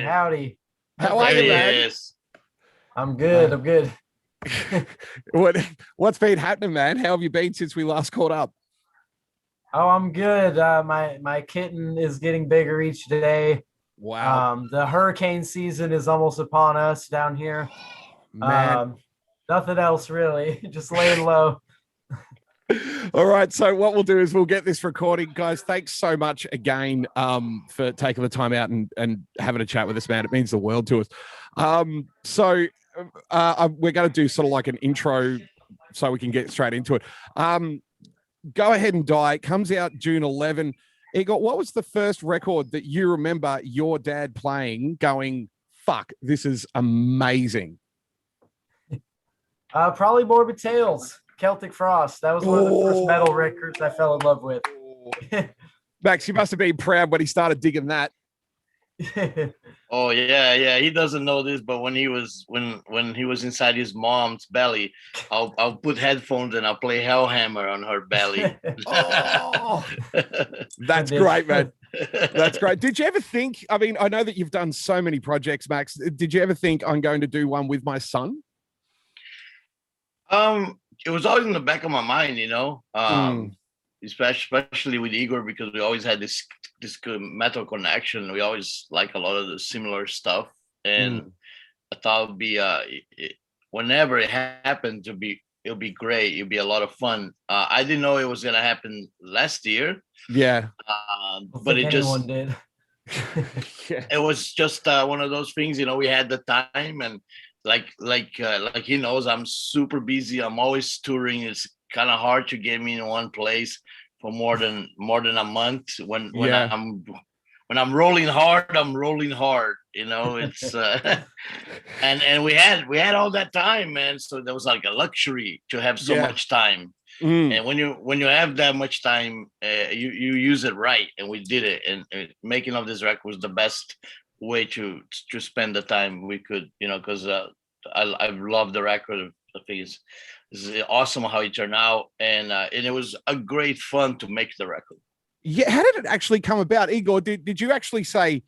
howdy. How are There you, he man? is. I'm good. I'm good. What's been happening, man? How have you been since we last caught up? Oh, I'm good. My kitten is getting bigger each day. Wow, The hurricane season is almost upon us down here. man. Um, Nothing else really. Just laying low. All right, so what we'll do is we'll get this recording, guys. Thanks so much again for taking the time out and having a chat with us, man. It means the world to us. We're going to do sort of like an intro so we can get straight into it. Go Ahead and Die comes out June 11. Igor, what was the first record that you remember your dad playing going, fuck, this is amazing? Probably Morbid Tales, Celtic Frost. That was one of the first metal records I fell in love with. Max, you must have been proud when he started digging that. Oh yeah. He doesn't know this, but when he was inside his mom's belly, I'll put headphones and I'll play Hellhammer on her belly. Oh, that's great, man. That's great. Did you ever think? I mean, I know that you've done so many projects, Max. Did you ever think I'm going to do one with my son? It was always in the back of my mind, especially with Igor, because we always had this good metal connection. We always like a lot of the similar stuff, and I thought it'd be whenever it happened it'll be great. It'll be a lot of fun. I didn't know it was gonna happen last year. Yeah, but it just did. it was just one of those things. We had the time, and like he knows I'm super busy. I'm always touring. It's kind of hard to get me in one place for more than a month. When I'm rolling hard, I'm rolling hard. It's and we had all that time, man. So there was like a luxury to have so much time. And when you have that much time, you use it right, and we did it. And making of this record was the best way to spend the time we could, because I love the record. I think it's awesome how it turned out, and it was a great fun to make the record. Yeah, how did it actually come about, Igor? Did you actually say,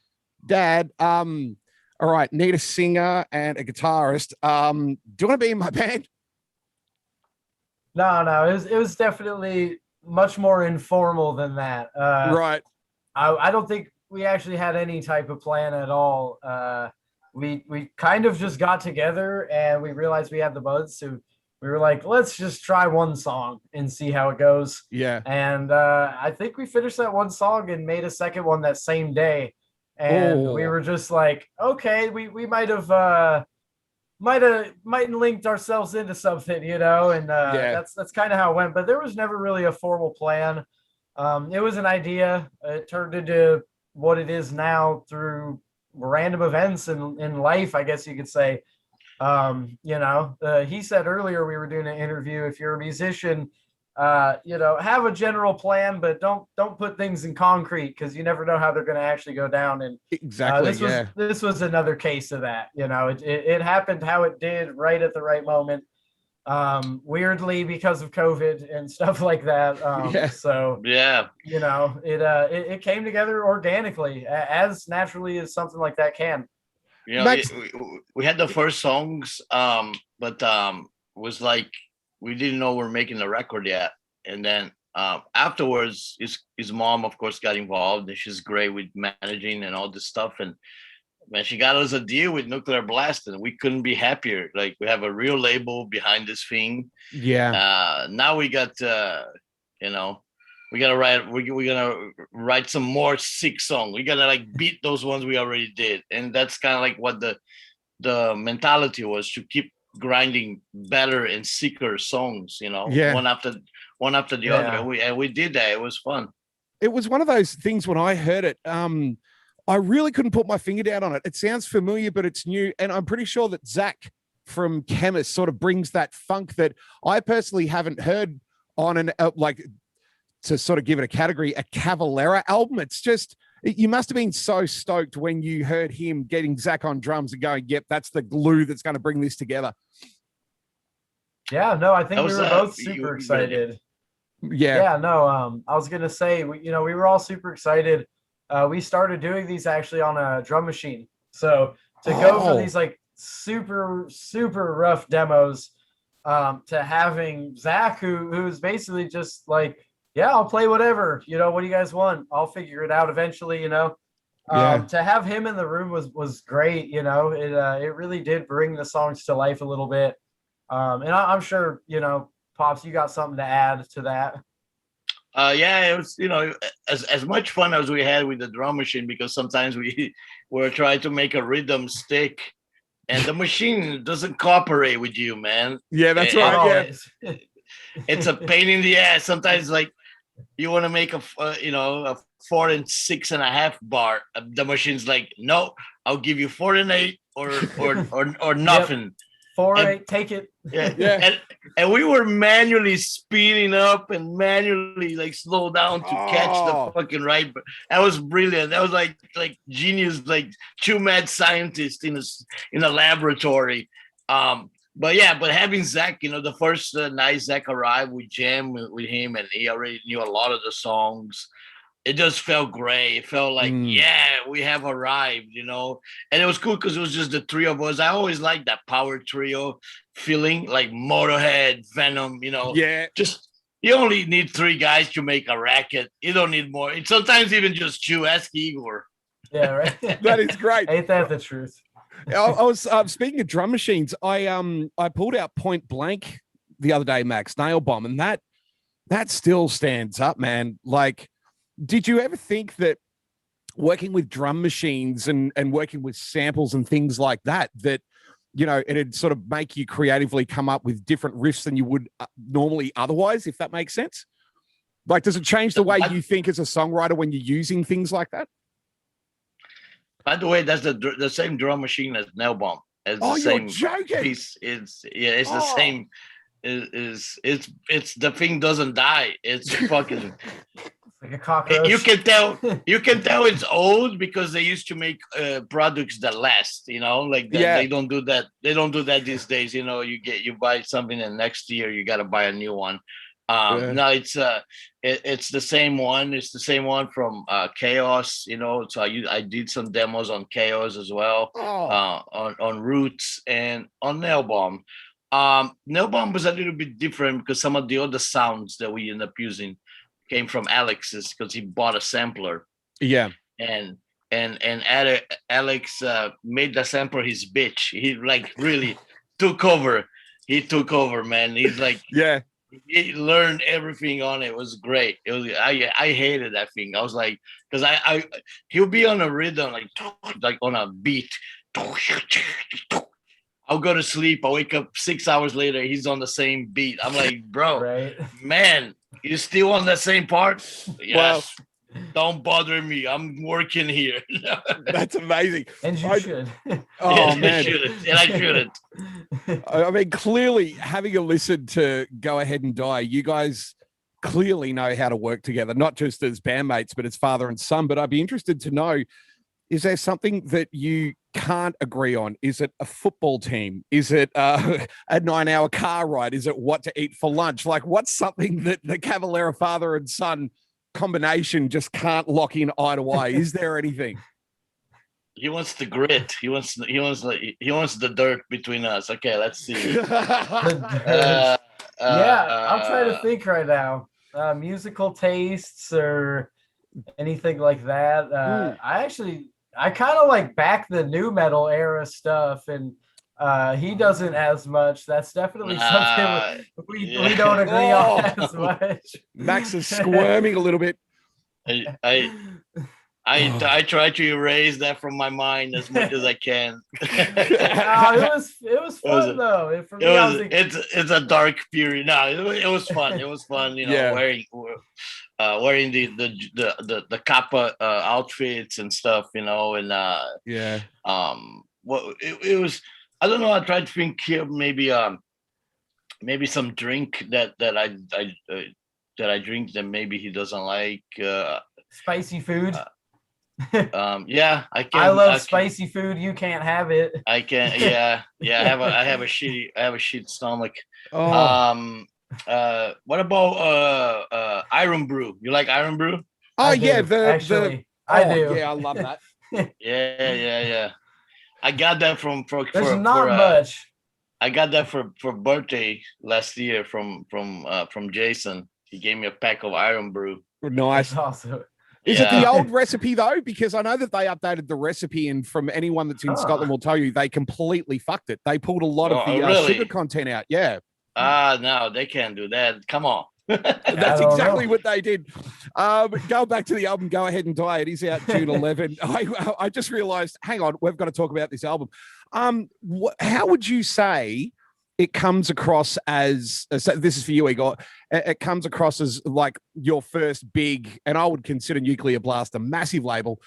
Dad, all right, need a singer and a guitarist? Do you want to be in my band? No, it was definitely much more informal than that. Right. I don't think we actually had any type of plan at all. We kind of just got together and we realized we had the buzz, so we were like, let's just try one song and see how it goes. Yeah. And I think we finished that one song and made a second one that same day. And we were just like, okay, we might have linked ourselves into something, and that's kind of how it went. But there was never really a formal plan. It was an idea. It turned into what it is now through random events in life, I guess you could say. He said earlier we were doing an interview, if you're a musician, have a general plan, but don't put things in concrete, because you never know how they're going to actually go down. And exactly, this was another case of that. It happened how it did, right at the right moment. Weirdly, because of COVID and stuff like that. So it came together organically, as naturally as something like that can. We had the first songs, but was like we didn't know we're making the record yet. And then afterwards, his mom, of course, got involved, and she's great with managing and all this stuff. And man, she got us a deal with Nuclear Blast, and we couldn't be happier. Like, we have a real label behind this thing. Yeah. Now we got, we're gonna write some more sick songs. We're gonna like beat those ones we already did. And that's kind of like what the mentality was, to keep grinding better and sicker songs, one after the other. And we did that. It was fun. It was one of those things when I heard it, I really couldn't put my finger down on it. It sounds familiar, but it's new. And I'm pretty sure that Zach from Chemist sort of brings that funk that I personally haven't heard on an, to sort of give it a category, a Cavalera album. It's just, you must have been so stoked when you heard him getting Zach on drums and going, yep, that's the glue that's going to bring this together. Yeah, no, I think we were both super excited. Yeah. I was going to say, we were all super excited. We started doing these actually on a drum machine. So to go for these like super rough demos, to having Zach, who's basically just like, yeah, I'll play whatever, what do you guys want? I'll figure it out eventually, to have him in the room was great. It really did bring the songs to life a little bit. And I'm sure, Pops, you got something to add to that. Yeah, it was, as much fun as we had with the drum machine, because sometimes we were trying to make a rhythm stick and the machine doesn't cooperate with you, man. Yeah, that's right. Yeah. It's a pain in the ass. Sometimes, like, you want to make a 4 and 6.5 bar. The machine's like, no, I'll give you 4 and 8 or nothing. Yep. 4 and 8, take it. Yeah. And we were manually speeding up and manually like slow down to catch the fucking right. That was brilliant. That was like genius, like two mad scientists in a laboratory. But having Zach, the first night Zach arrived, we jammed with him, and he already knew a lot of the songs. It just felt great. It felt like, we have arrived, and it was cool because it was just the three of us. I always like that power trio feeling, like Motorhead, Venom, just, you only need 3 guys to make a racket. You don't need more. It's sometimes even just you. Ask Igor. Yeah, right. That is great. Ain't that the truth? I was speaking of drum machines. I pulled out Point Blank the other day, Max, Nailbomb, and that still stands up, man. Like, did you ever think that working with drum machines and working with samples and things like that it'd sort of make you creatively come up with different riffs than you would normally otherwise, if that makes sense? Like, does it change the way you think as a songwriter when you're using things like that? By the way, that's the same drum machine as Nailbomb. It's the same piece. It's the same. It's the thing doesn't die. It's fucking like a cockroach. You can tell it's old because they used to make products that last, like that. They don't do that. They don't do that these days. You buy something and next year you got to buy a new one. No, it's the same one. It's the same one from Chaos, so I did some demos on Chaos as well, on Roots and on Nailbomb. Nailbomb was a little bit different because some of the other sounds that we end up using came from Alex's, because he bought a sampler. Yeah. And Alex made the sampler his bitch. He like really took over. He took over, man. He's like, he learned everything on it. It was great. It was I hated that thing. I was like, because he'll be on a rhythm like on a beat. I'll go to sleep. I'll wake up 6 hours later. He's on the same beat. I'm like, bro, man, you still on that same part? Yes. Well, don't bother me. I'm working here. That's amazing. And you should. Oh, man. I shouldn't. I mean, clearly, having a listen to Go Ahead and Die, you guys clearly know how to work together, not just as bandmates, but as father and son. But I'd be interested to know, is there something that you can't agree on? Is it a football team? Is it a 9-hour car ride? Is it what to eat for lunch? Like, what's something that the Cavalera father and son combination just can't lock in eye to eye? Is there anything? He wants the grit. He wants the dirt between us. Okay, let's see. Yeah, I'm trying to think right now. Musical tastes or anything like that. I kind of like back the new metal era stuff, and he doesn't as much. That's definitely something we don't agree on as much. Max is squirming a little bit. I try to erase that from my mind as much as I can. It was fun though. For me, it's a dark period. No, it was fun. It was fun. Wearing the kappa outfits and stuff. And it was. I don't know. I tried to think here maybe some drink that I drink that maybe he doesn't like. Spicy food. I can. I love spicy food. You can't have it. I can. Yeah. I have a shit stomach. What about Iron Brew? You like Iron Brew? Oh, I do. I do. Yeah, I love that. Yeah. I got that from There's not much. I got that for birthday last year from Jason. He gave me a pack of Iron Brew. Nice. That's awesome. Is it the old recipe though? Because I know that they updated the recipe, and from anyone that's in Scotland will tell you they completely fucked it. They pulled a lot of the sugar content out. Yeah. No, they can't do that. Come on. That's exactly what they did. Go back to the album, Go Ahead and Die. It is out June 11. I just realized, hang on, we've got to talk about this album. How would you say it comes across as, so this is for you, Igor, it comes across as like your first big, and I would consider Nuclear Blast a massive label,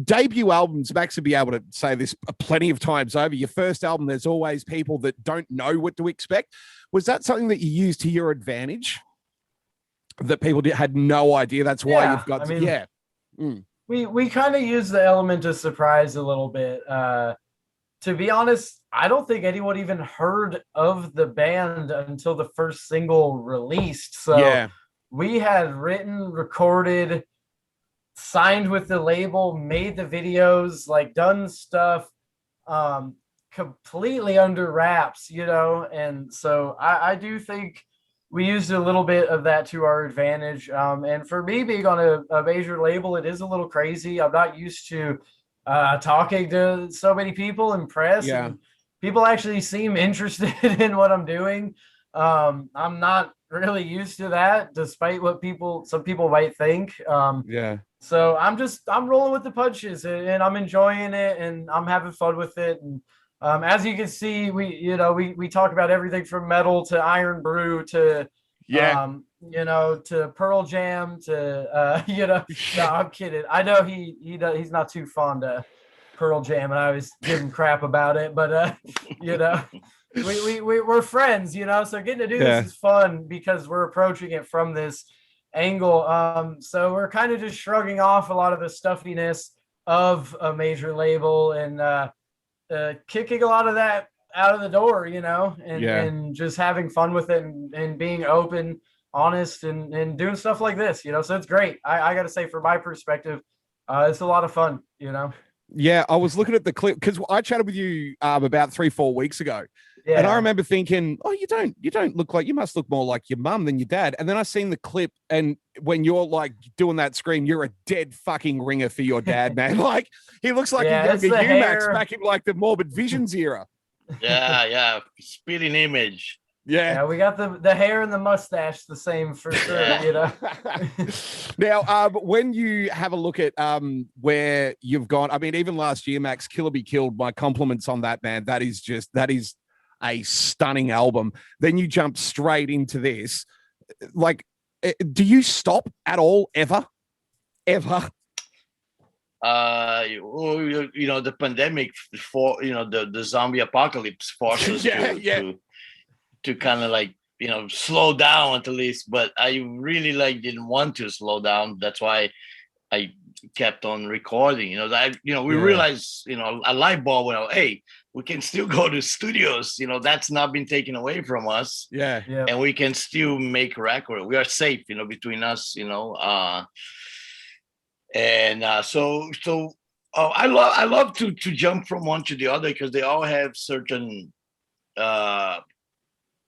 debut albums. Max would be able to say this plenty of times over. Your first album, there's always people that don't know what to expect. Was that something that you used to your advantage? That people had no idea. That's why you've got. We kind of use the element of surprise a little bit. To be honest, I don't think anyone even heard of the band until the first single released. So we had written, recorded, signed with the label, made the videos, like done stuff completely under wraps, you know. And so I do think we used a little bit of that to our advantage. And for me, being on a major label, it is a little crazy. I'm not used to talking to so many people in press. And people actually seem interested in what I'm doing. I'm not really used to that, despite what some people might think. So I'm rolling with the punches, and I'm enjoying it, and I'm having fun with it. And as you can see, we talk about everything from metal to Iron Brew to to Pearl Jam to no, I'm kidding. I know he's not too fond of Pearl Jam, and I always give him crap about it, but we're friends, so getting to do this is fun because we're approaching it from this angle. So we're kind of just shrugging off a lot of the stuffiness of a major label and kicking a lot of that out of the door, and just having fun with it and being open, honest, and doing stuff like this, so it's great. I gotta say, from my perspective, it's a lot of fun, Yeah, I was looking at the clip because I chatted with you about 3-4 weeks ago. Yeah. And I remember thinking, oh, you don't look like, you must look more like your mum than your dad. And then I seen the clip, and when you're like doing that scream, you're a dead fucking ringer for your dad, man. Like he looks like a younger UMax back in like the Morbid Visions era. Yeah. Spitting image. Yeah, we got the hair and the mustache the same for sure, Now, when you have a look at where you've gone, I mean, even last year, Max, Killer Be Killed, my compliments on that, man. That is a stunning album. Then you jump straight into this. Like, do you stop at all, ever? The pandemic the zombie apocalypse forced us to kind of like slow down at least, but I really didn't want to slow down. That's why I kept on recording. We realized a light bulb went, hey, we can still go to studios, that's not been taken away from us. And we can still make record. We are safe, between us, so I love to jump from one to the other because they all have certain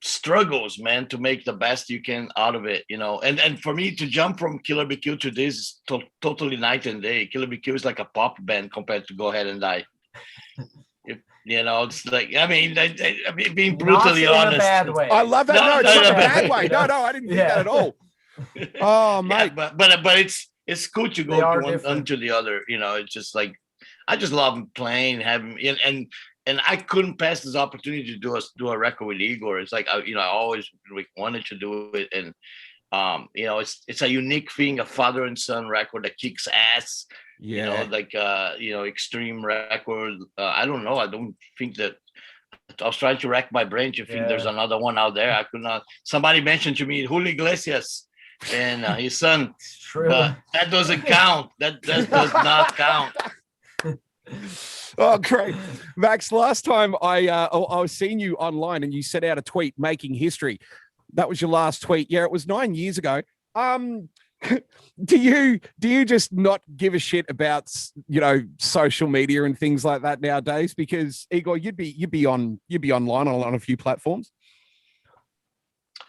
struggles, man, to make the best you can out of it, and for me to jump from Killer Be Killed to this is totally night and day. Killer Be Killed is like a pop band compared to Go Ahead and Die. It's like, I mean, being brutally honest. Not in a bad way. I love that. No, it's not a bad way. No, I didn't think that at all. Oh, mate. Yeah, but it's cool to go one to the other. It's just like, I just love playing, having, and I couldn't pass this opportunity to do a record with Igor. It's like, I always wanted to do it. And, it's a unique thing, a father and son record that kicks ass. Extreme record. I don't know. I don't think that. I was trying to rack my brain to think there's another one out there. I could not. Somebody mentioned to me Julio Iglesias and his son. True. That doesn't count. That does not count. Oh, great. Max, last time I was seeing you online and you sent out a tweet making history. That was your last tweet. Yeah, it was 9 years ago. Do you just not give a shit about, social media and things like that nowadays? Because Igor, you'd be online on a few platforms.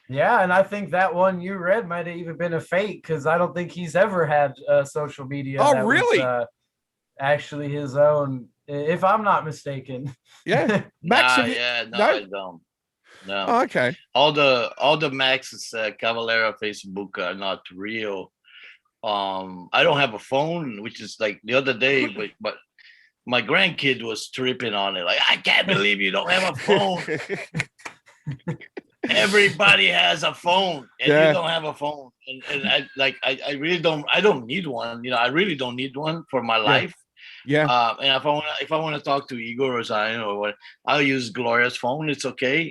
Yeah, and I think that one you read might have even been a fake because I don't think he's ever had social media. Oh, that really? Was, actually his own, if I'm not mistaken. Yeah, Max. I don't. No. Oh, okay. All the Max's Cavalera Facebook are not real. I don't have a phone, which is like the other day, but my grandkid was tripping on it. Like, I can't believe you don't have a phone. Everybody has a phone, and you don't have a phone. And I really don't. I don't need one. I really don't need one for my life. Yeah. And if I want to talk to Igor or Zion or what, I'll use Gloria's phone. It's okay.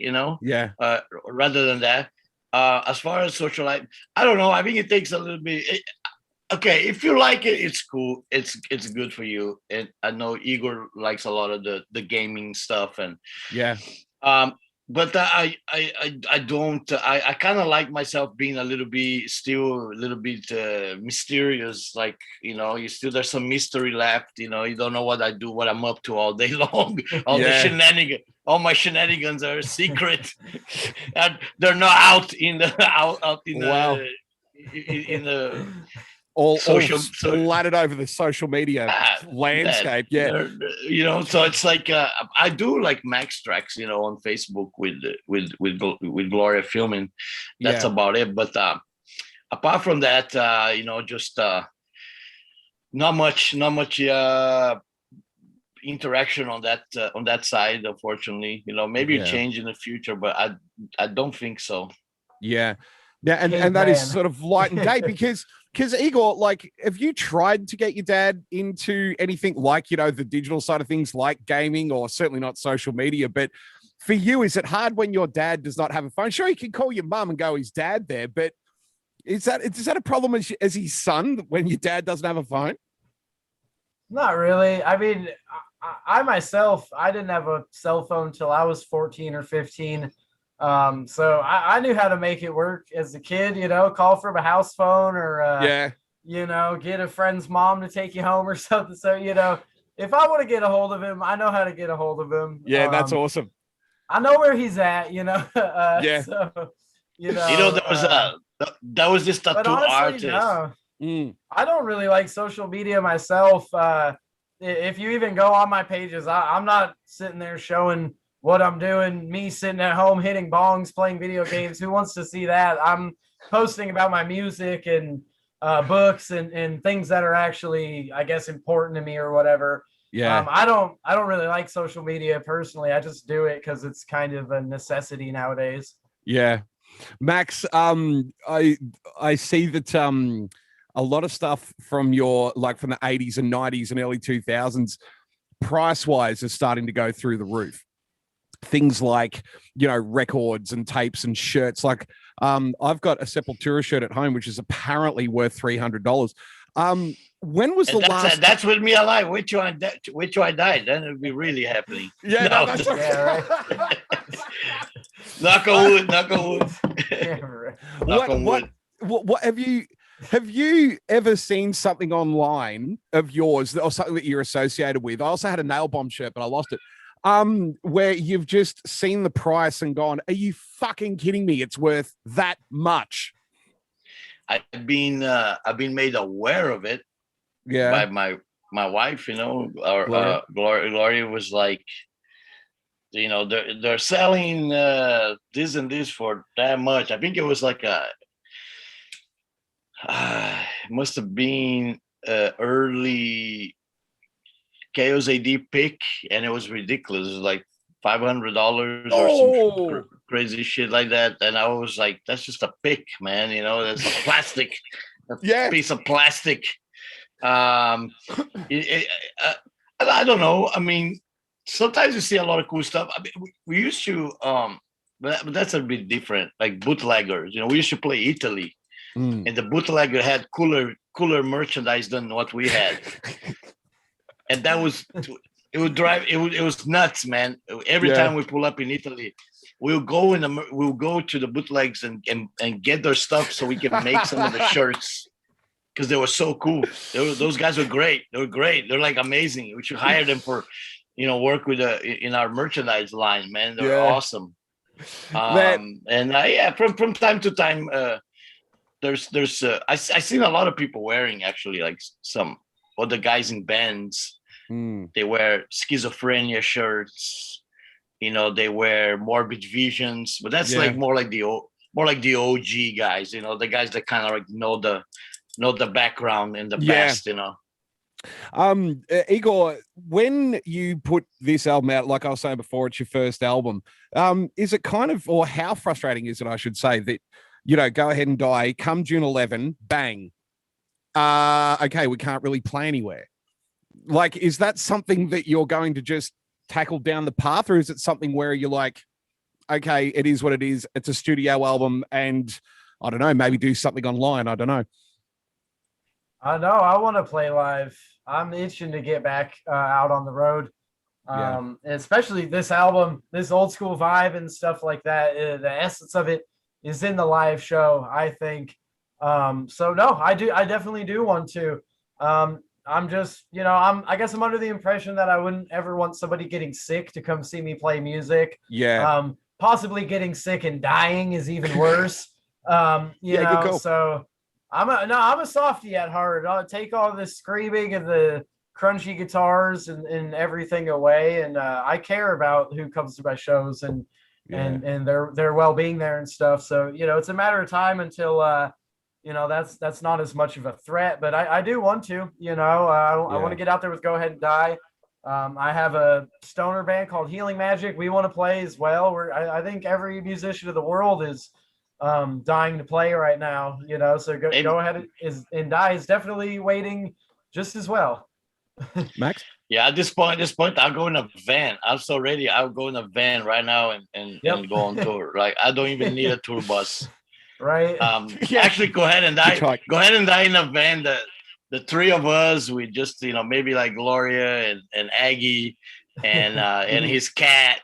Yeah. Rather than that, as far as social life, I don't know. I think it takes a little bit. Okay, if you like it, it's cool. It's good for you. And I know Igor likes a lot of the gaming stuff and but I don't. I kind of like myself being a little bit mysterious. Like, you still, there's some mystery left. You don't know what I do, what I'm up to all day long. All my shenanigans are secret, and they're not out in the all splattered over the social media landscape. So it's like I do like Max tracks, on Facebook with Gloria filming. That's about it. But apart from that, just not much interaction on that side, unfortunately. Maybe it change in the future, but I don't think so. Yeah, and that is sort of light and day because Igor, like, have you tried to get your dad into anything like, the digital side of things, like gaming, or certainly not social media? But for you, is it hard when your dad does not have a phone? Sure, you can call your mum and go, his dad there, but is that a problem as his son when your dad doesn't have a phone? Not really. I mean, I myself, I didn't have a cell phone till I was 14 or 15. So I knew how to make it work as a kid, call from a house phone or, get a friend's mom to take you home or something. So, if I want to get a hold of him, I know how to get a hold of him. Yeah, that's awesome. I know where he's at, So, that was this tattoo artist. I don't really like social media myself. If you even go on my pages, I'm not sitting there showing what I'm doing, me sitting at home hitting bongs, playing video games. Who wants to see that? I'm posting about my music and books and things that are actually, I guess, important to me or whatever. Yeah. I don't really like social media personally. I just do it because it's kind of a necessity nowadays. Yeah. Max, I see that a lot of stuff from the 80s and 90s and early 2000s, price-wise, is starting to go through the roof. Things like, records and tapes and shirts. Like, I've got a Sepultura shirt at home, which is apparently worth $300. When was the last? That's with me alive. Wait till I die. Then it'll be really happening. Yeah, no, that's okay. Yeah, right. Knock on wood. Knock on wood. Yeah, right. Knock on wood. What have you ever seen something online of yours or something that you're associated with? I also had a Nailbomb shirt, but I lost it. Where you've just seen the price and gone, are you fucking kidding me? It's worth that much. I've been made aware of it by my wife, Gloria was like, they're selling this and this for that much. I think it was like it must have been early Chaos AD pick, and it was ridiculous. It was like $500 or some crazy shit like that. And I was like, that's just a pick, man. That's a plastic, piece of plastic. I don't know. I mean, sometimes you see a lot of cool stuff. I mean, we used to, but that's a bit different. Like bootleggers, we used to play Italy, and the bootlegger had cooler merchandise than what we had. And that was, it was nuts, man. Every time we pull up in Italy, we'll go to the bootlegs and get their stuff so we can make some of the shirts. because they were so cool. Those guys were great. They were great. They're like amazing. We should hire them for, work with in our merchandise line, man. They're awesome. From time to time, there's I seen a lot of people wearing actually like some of the guys in bands. They wear Schizophrenia shirts. They wear Morbid Visions, but that's like more like the OG guys. The guys that kind of like know the background and the best. Igor, when you put this album out, like I was saying before, it's your first album. Is it kind of, or how frustrating is it, I should say, that Go Ahead and Die, come June 11, bang. Okay, we can't really play anywhere. Like, is that something that you're going to just tackle down the path, or is it something where you're like, okay, it is what it is. It's a studio album, and I don't know, maybe do something online. I don't know. I know. I want to play live. I'm itching to get back out on the road. Especially this album, this old school vibe and stuff like that. The essence of it is in the live show, I think. So no, I definitely do want to. I'm just, I guess I'm under the impression that I wouldn't ever want somebody getting sick to come see me play music. Yeah. Possibly getting sick and dying is even worse. So I'm a softie at heart. I'll take all this screaming and the crunchy guitars and everything away. And I care about who comes to my shows and their well-being there and stuff. So, it's a matter of time until, that's not as much of a threat, but I do want to, I want to get out there with Go Ahead and Die. I have a stoner band called Healing Magic. We want to play as well. I think every musician of the world is dying to play right now, so Go Ahead and Die is definitely waiting just as well. Max? Yeah, at this point, I'll go in a van. I'm so ready. I'll go in a van right now and go on tour. Like, I don't even need a tour bus. Right. Actually, Go Ahead and Die. Go Ahead and Die in a van. The three of us, we just, maybe like Gloria and Aggie and his cat.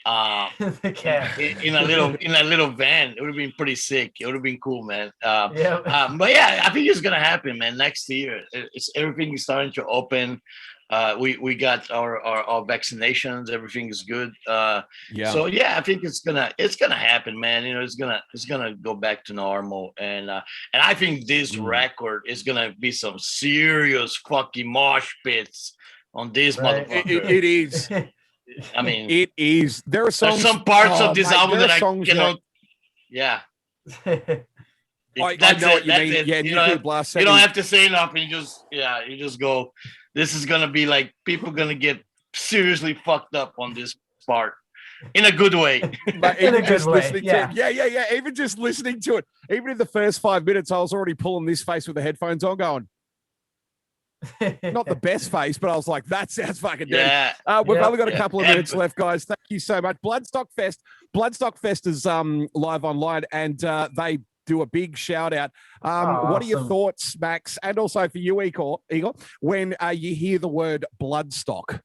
The cat in a little van. It would have been pretty sick. It would have been cool, man. But yeah, I think it's gonna happen, man. Next year, everything is starting to open. We got our vaccinations. Everything is good. So yeah, I think it's gonna happen, man. It's gonna go back to normal, and I think this record is gonna be some serious fucking mosh pits on this motherfucker. It is. I mean, it is. There are songs. There's some parts of this album that I cannot. Yeah. I know what you mean. Yeah, Nuclear Blast. You don't have to say nothing. You just go. This is gonna be like people gonna get seriously fucked up on this part in a good way. But even just listening to it, even just listening to it, even in the first 5 minutes, I was already pulling this face with the headphones on, going. Not the best face, but I was like, that sounds fucking dead. We've only got a couple of minutes left, guys. Thank you so much. Bloodstock Fest is live online, and they do a big shout out. What are your thoughts, Max, and also for you, Igor, when you hear the word Bloodstock?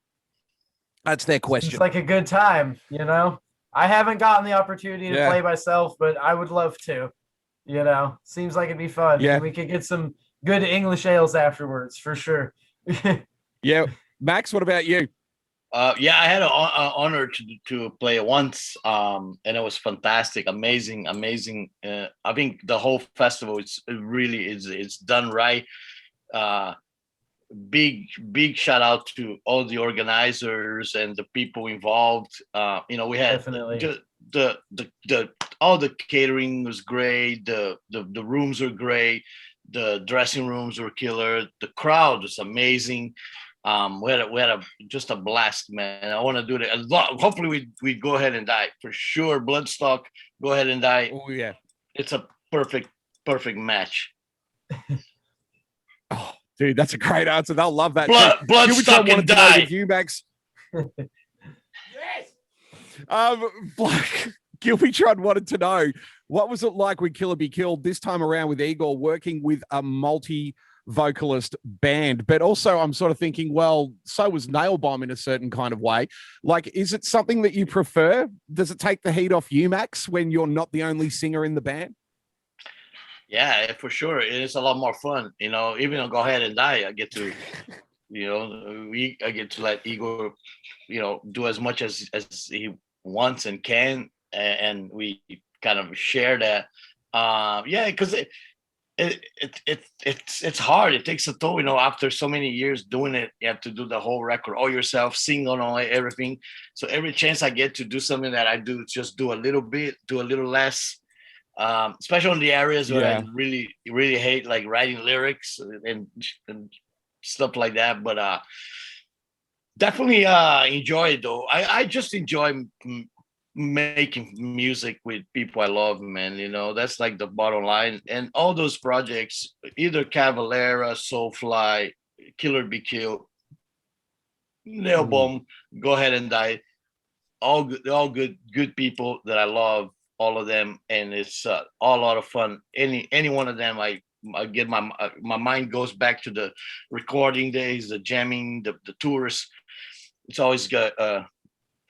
That's their question. It's like a good time, I haven't gotten the opportunity to play myself, but I would love to. Seems like it'd be fun. Yeah, we could get some good English ales afterwards for sure. Yeah, Max, what about you? I had an honor to play once, and it was fantastic, amazing. I think the whole festival it's done right. Big shout out to all the organizers and the people involved. We had definitely the all the catering was great. The rooms were great. The dressing rooms were killer. The crowd was amazing. We had just a blast, man. I want to do that a lot. Hopefully we Go Ahead and Die for sure. Bloodstock, Go Ahead and Die. Oh yeah, it's a perfect match. Oh, dude, that's a great answer. They'll love that. Bloodstock and Die. With you, Max. Yes. Gilbytron wanted to know, what was it like when Killer Be Killed this time around with Igor working with a multi-vocalist band? But also I'm sort of thinking, well, so was Nailbomb in a certain kind of way. Like, is it something that you prefer? Does it take the heat off you, Max, when you're not the only singer in the band? Yeah, for sure. It's a lot more fun. Even on Go Ahead and Die, I get to, I get to let Igor, do as much as he wants and can, and we kind of share that. Yeah, because it's hard. It takes a toll, after so many years doing it. You have to do the whole record all yourself, sing on all everything. So every chance I get to do something that I do, just do a little bit, do a little less, especially in the areas where I really really hate, like writing lyrics and stuff like that. But definitely enjoy it though. I just enjoy making music with people I love, man. That's like the bottom line. And all those projects, either Cavalera, Soulfly, Killer Be Killed, Nailbomb, Go Ahead and Die, all good people that I love, all of them, and it's all a lot of fun. Any one of them, I get my mind goes back to the recording days, the jamming, the tours. It's always got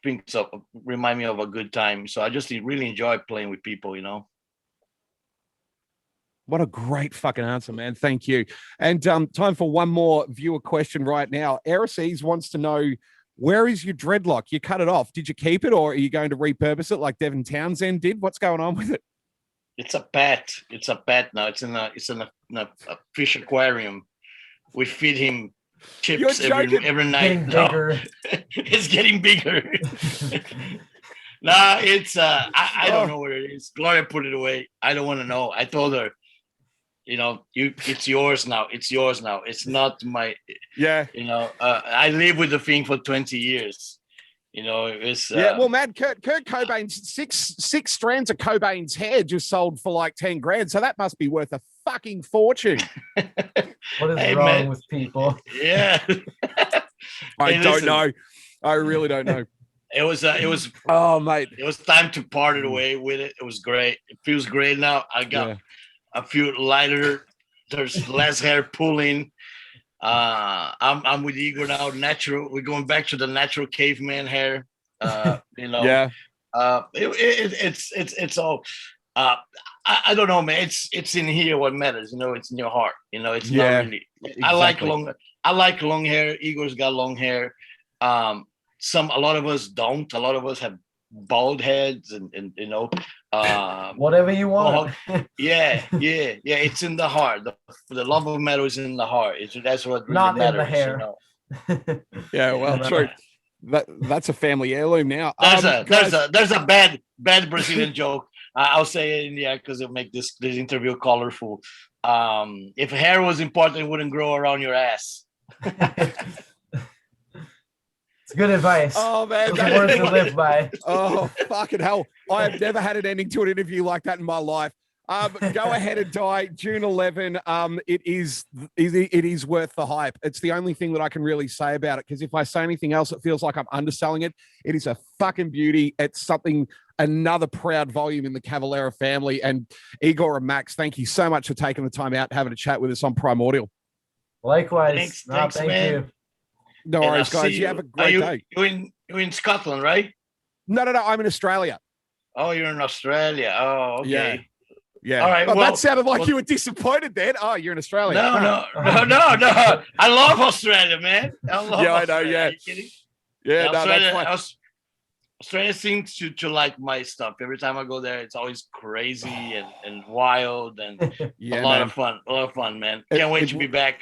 things of remind me of a good time. So I just really enjoy playing with people. What a great fucking answer, man. Thank you. And time for one more viewer question right now. Erices wants to know, where is your dreadlock? You cut it off. Did you keep it, or are you going to repurpose it like Devin Townsend did? What's going on with it? It's a pet. It's a pet now. It's in a fish aquarium. We feed him chips every night. No. It's getting bigger. Nah, it's I don't know where it is. Gloria put it away. I don't want to know. I told her, it's yours now. It's yours now. It's not my. Yeah. I lived with the thing for 20 years. It's well, man, Kurt Cobain's six strands of Cobain's hair just sold for like 10 grand, so that must be worth a fucking fortune. What is wrong with people? Yeah. I don't know. I really don't know. It was oh mate, it was time to part it away with it. It was great. It feels great now. I got a few lighter, there's less hair pulling. I'm with Igor now. Natural. We're going back to the natural caveman hair. Yeah. It's all. I don't know, man. It's in here. What matters, it's in your heart. It's not really. Exactly. I like long hair. Igor's got long hair. A lot of us don't. A lot of us have bald heads, and whatever you want. Yeah. It's in the heart. The love of metal is in the heart. That's what really not matters. In the hair. Yeah, well, true. That's a family heirloom now. There's a bad Brazilian joke. I'll say it because it'll make this interview colorful. If hair was important, it wouldn't grow around your ass. It's good advice. Oh man, those words to live by. Oh fucking hell! I have never had an ending to an interview like that in my life. Go Ahead and Die, June 11. It is worth the hype. It's the only thing that I can really say about it, because if I say anything else, it feels like I'm underselling it. It is a fucking beauty. It's something, another proud volume in the Cavalera family. And Igor and Max, thank you so much for taking the time out, having a chat with us on Primordial. Likewise. Thanks, thank man. you. No worries, guys. You have a great day. You're in Scotland, right? No. I'm in Australia. Oh, you're in Australia. Oh, okay. Yeah. All right. Well, that sounded like you were disappointed then. Oh, you're in Australia. No. I love Australia, man. I love Australia. I know. Yeah. Are you kidding? Yeah. Australia, No, that's fine. Australia seems to like my stuff. Every time I go there, it's always crazy and wild and a lot of fun. A lot of fun, man. Can't wait to be back.